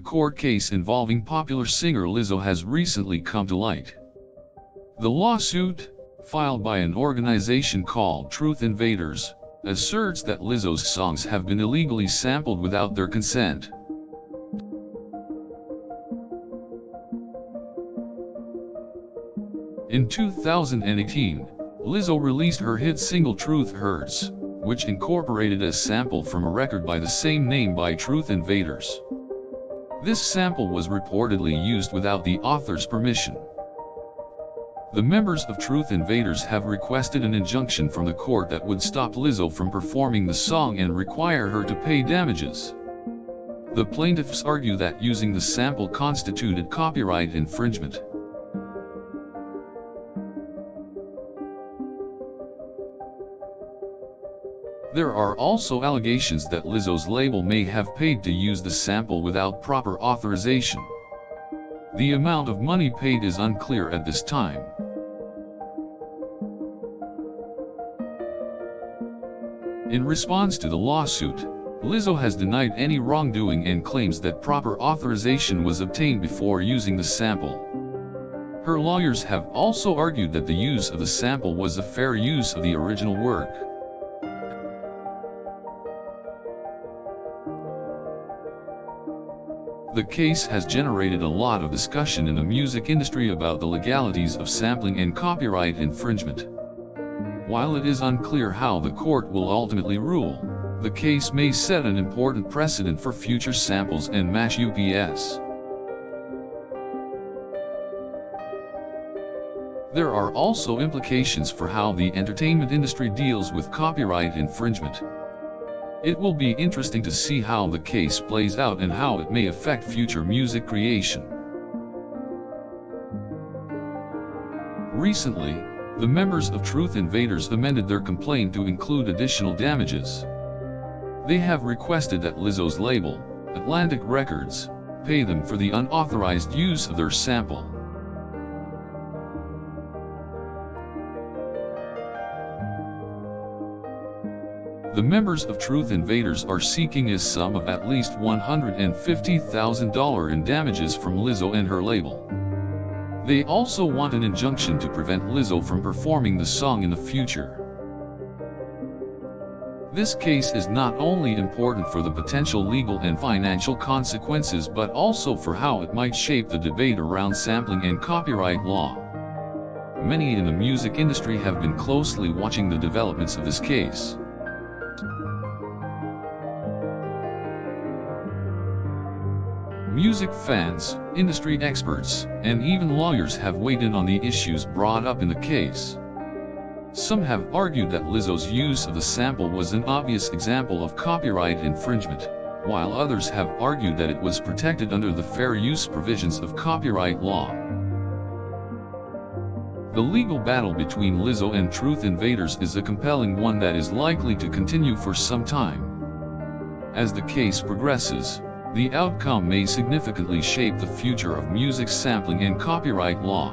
court case involving popular singer Lizzo has recently come to light. The lawsuit, filed by an organization called Truth Invaders, asserts that Lizzo's songs have been illegally sampled without their consent. In 2018, Lizzo released her hit single Truth Hurts, which incorporated a sample from a record by the same name by Truth Invaders. This sample was reportedly used without the author's permission. The members of Truth Invaders have requested an injunction from the court that would stop Lizzo from performing the song and require her to pay damages. The plaintiffs argue that using the sample constituted copyright infringement. There are also allegations that Lizzo's label may have paid to use the sample without proper authorization. The amount of money paid is unclear at this time. In response to the lawsuit, Lizzo has denied any wrongdoing and claims that proper authorization was obtained before using the sample. Her lawyers have also argued that the use of the sample was a fair use of the original work. The case has generated a lot of discussion in the music industry about the legalities of sampling and copyright infringement. While it is unclear how the court will ultimately rule, the case may set an important precedent for future samples and mashups. There are also implications for how the entertainment industry deals with copyright infringement. It will be interesting to see how the case plays out and how it may affect future music creation. Recently, the members of Truth Invaders amended their complaint to include additional damages. They have requested that Lizzo's label, Atlantic Records, pay them for the unauthorized use of their sample. The members of Truth Invaders are seeking a sum of at least $150,000 in damages from Lizzo and her label. They also want an injunction to prevent Lizzo from performing the song in the future. This case is not only important for the potential legal and financial consequences but also for how it might shape the debate around sampling and copyright law. Many in the music industry have been closely watching the developments of this case. Music fans, industry experts, and even lawyers have weighed in on the issues brought up in the case. Some have argued that Lizzo's use of the sample was an obvious example of copyright infringement, while others have argued that it was protected under the fair use provisions of copyright law. The legal battle between Lizzo and Truth Invaders is a compelling one that is likely to continue for some time. As the case progresses, the outcome may significantly shape the future of music sampling and copyright law.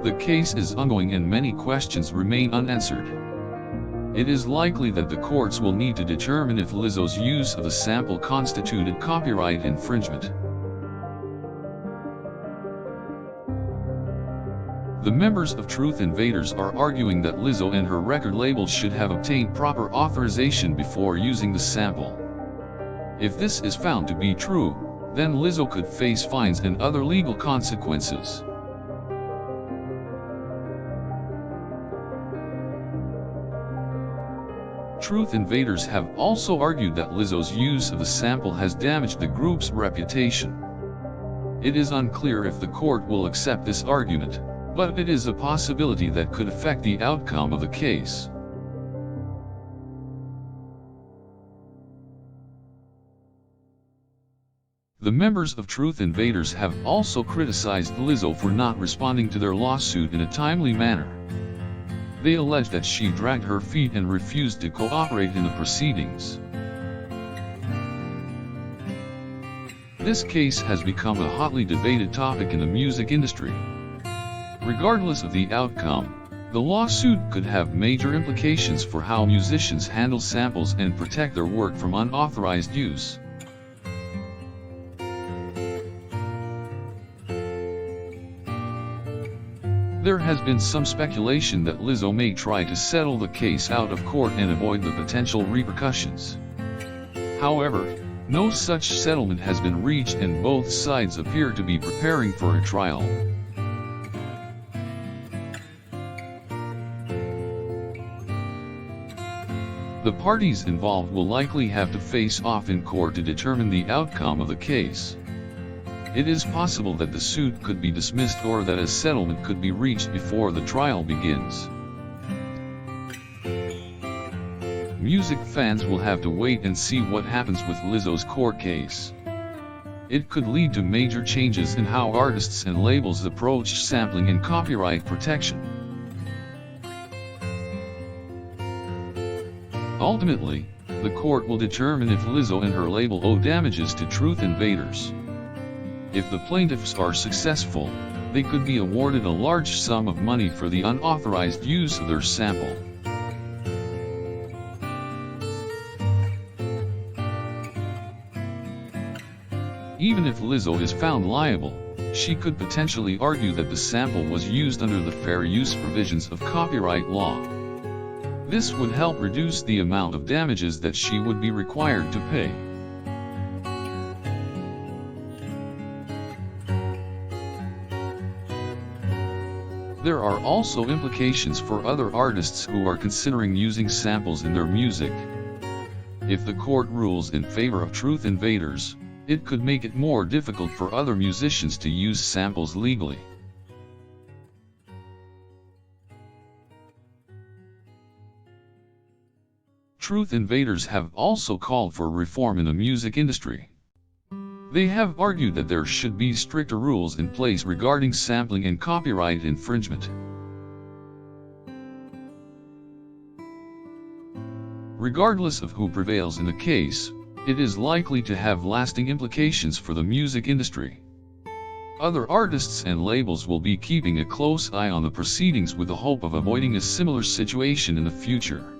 The case is ongoing and many questions remain unanswered. It is likely that the courts will need to determine if Lizzo's use of the sample constituted copyright infringement. The members of Truth Invaders are arguing that Lizzo and her record labels should have obtained proper authorization before using the sample. If this is found to be true, then Lizzo could face fines and other legal consequences. Truth Invaders have also argued that Lizzo's use of the sample has damaged the group's reputation. It is unclear if the court will accept this argument, but it is a possibility that could affect the outcome of the case. The members of Truth Invaders have also criticized Lizzo for not responding to their lawsuit in a timely manner. They allege that she dragged her feet and refused to cooperate in the proceedings. This case has become a hotly debated topic in the music industry. Regardless of the outcome, The lawsuit could have major implications for how musicians handle samples and protect their work from unauthorized use. There has been some speculation that Lizzo may try to settle the case out of court and avoid the potential repercussions. However, no such settlement has been reached and both sides appear to be preparing for a trial. The parties involved will likely have to face off in court to determine the outcome of the case. It is possible that the suit could be dismissed or that a settlement could be reached before the trial begins. Music fans will have to wait and see what happens with Lizzo's court case. It could lead to major changes in how artists and labels approach sampling and copyright protection. Ultimately, the court will determine if Lizzo and her label owe damages to Truth Invaders. If the plaintiffs are successful, they could be awarded a large sum of money for the unauthorized use of their sample. Even if Lizzo is found liable, she could potentially argue that the sample was used under the fair use provisions of copyright law. This would help reduce the amount of damages that she would be required to pay. There are also implications for other artists who are considering using samples in their music. If the court rules in favor of Truth Invaders, it could make it more difficult for other musicians to use samples legally. Truth Invaders have also called for reform in the music industry. They have argued that there should be stricter rules in place regarding sampling and copyright infringement. Regardless of who prevails in the case, it is likely to have lasting implications for the music industry. Other artists and labels will be keeping a close eye on the proceedings with the hope of avoiding a similar situation in the future.